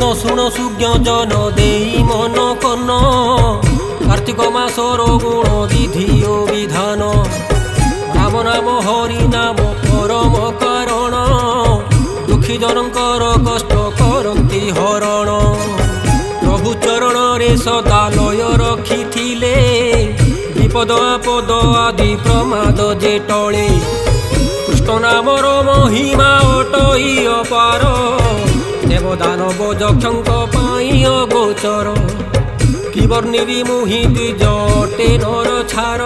शुण शुण सुज्ञ जन देई मन कन कार्तिक मासर गुण विधि ओ विधान राम नाम हरि नाम परम कारण दुखी जनकर कष्ट करती हरण प्रभु चरण रे सदा लय रखिथिले विपद आपद आदि प्रमाद जे टळे कृष्ण नामर महिमा अटई अपार देवदानव यक्षंक पाई अगोचर कि वर्णिबि मुहि द्विज अटे नर छार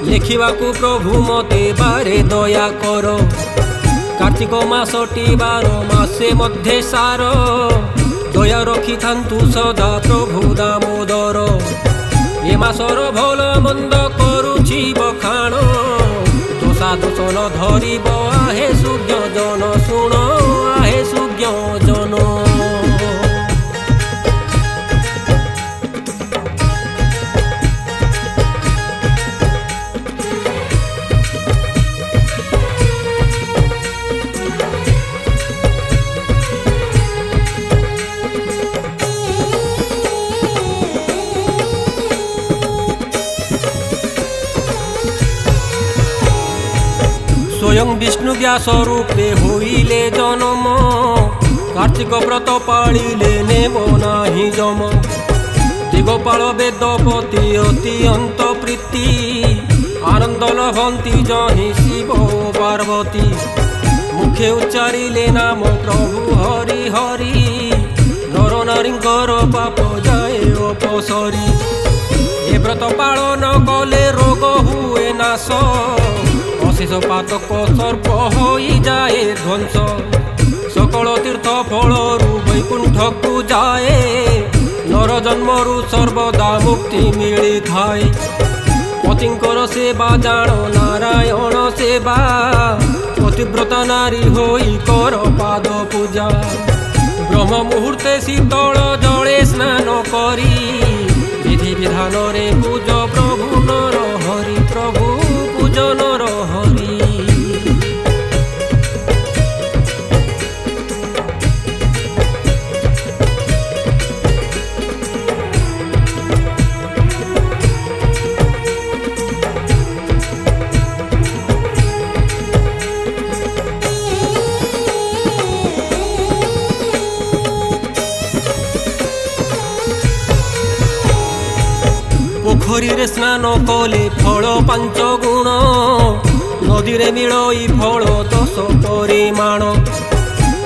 लेखिबाकु प्रभु मते बारे दया कर कार्तिक मासटी 12 मासे मध्ये सार दया रखि थांतु सदा प्रभु दामोदर ए मासर भल मंद करुछि बखाण दोषा दोष न धरिब आहे सुज्ञ जन शुण आहे सुज्ञ जन स्वयं विष्णु व्यास रूपे होइले जन्म कार्तिक व्रत पाळिले नेब नाही जम दिगपाल वेदपति अत्यंत प्रीति आनंद लभंती जहि शिव पार्वती मुखे उच्चारिले नाम प्रभु हरि हरि नर नारींकर पाप जाए अपसरी ए व्रत पालन कले रोग हुए नाश शेष पातक सर्प हो जाए ध्वंस सकल तीर्थ फल वैकुंठ को जाए नर जन्मरु सर्वदा मुक्ति मिली थाए पतिंकर सेवा जान नारायण सेवा पतिव्रता नारी होई कर पाद पूजा ब्रह्म मुहूर्ते शीतल जले स्नान करी विधि विधान रे पूज प्रभु नर हरि प्रभु पूज नर हरि पोखरी रे स्नान कले फल 5 गुण नदी रे मिलई फल 10 परिमाण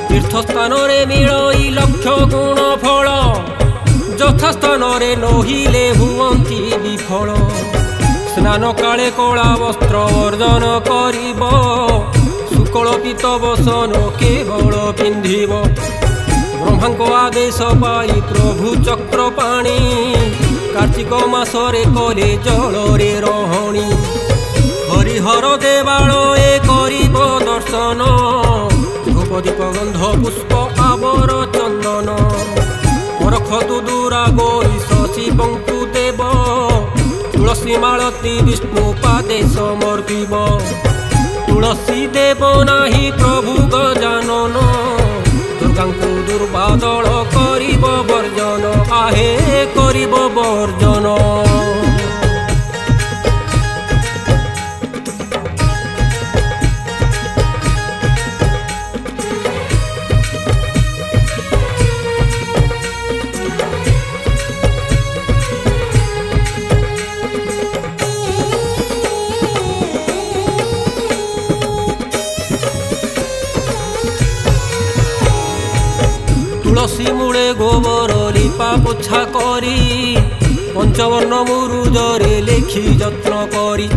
तीर्थस्थान रे मिलई लक्ष गुण फल यथास्थान रे नहिले हुवंती विफल स्नान काले कला वस्त्र अर्जन करिब शुक्ल पीत बसन केवल पिंधिब ब्रह्मांक आदेश पाई प्रभु चक्र पाणी कार्तिक मासरे कले जल रे रहणी हरिहर देवाल ए करिब दर्शन धूप दीप गंध पुष्प आवर चंदन परखतु दूरा गोई शिवंकु देव तुलसी मालती विष्णु पादे समर्पिब तुलसी देव नाही प्रभु गजानन दुर्गांकु दुर्बादल करिब वर्जन आहे करिब वर्जन तुलसी मूले गोबर लिपा पोछा करी पंचवर्ण मुरुजरे लेखी जत्न करी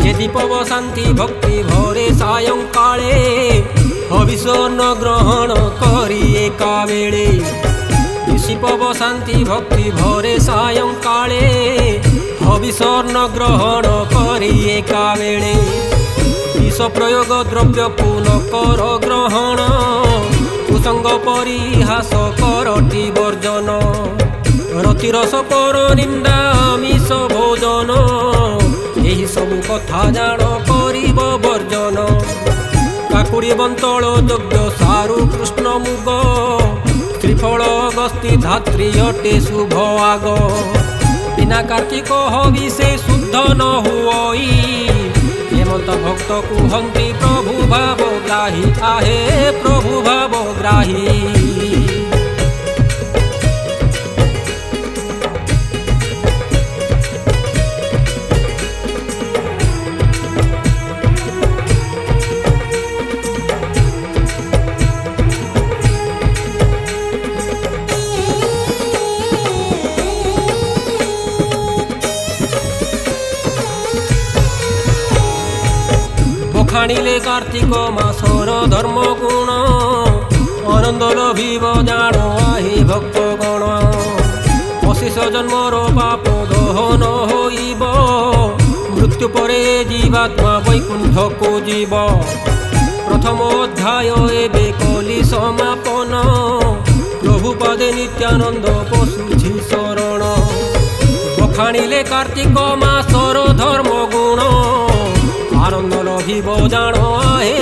जे दीपव शांति भक्ति भरे सायं काले हविषन्न ग्रहण करी एका बेले दीपव शांति भक्ति भरे सायं काले हविषन्न ग्रहण करी एका बेले विष प्रयोग द्रव्य को न कर ग्रहण कुसंग परिहास करती वर्जन रतिरस पर निंदा आमिष भोजन यही सब कथा जान करिब वर्जन काकुड़ी बंतल यज्ञ सारु कृष्ण मुग श्री त्रिफल गस्ती धात्री अटे शुभ आग बिना कार्तिक हवि से शुद्ध न हुई हेमंत भक्त कुहंती प्रभु भावग्राही आहे प्रभु भावग्राही। बखाणिले कार्तिक मासर धर्म गुण आनंद लभिब जाण आहि भक्तगण अशेष जन्मर पाप दहन होइब मृत्यु परे जीवात्मा वैकुंठ को जीव प्रथम अध्याय एबे कलि समापन प्रभुपादे नित्यानंद पशुझी शरण बखाणिले कार्तिक मासर धर्म गुण आनंद लभिब जाण आहे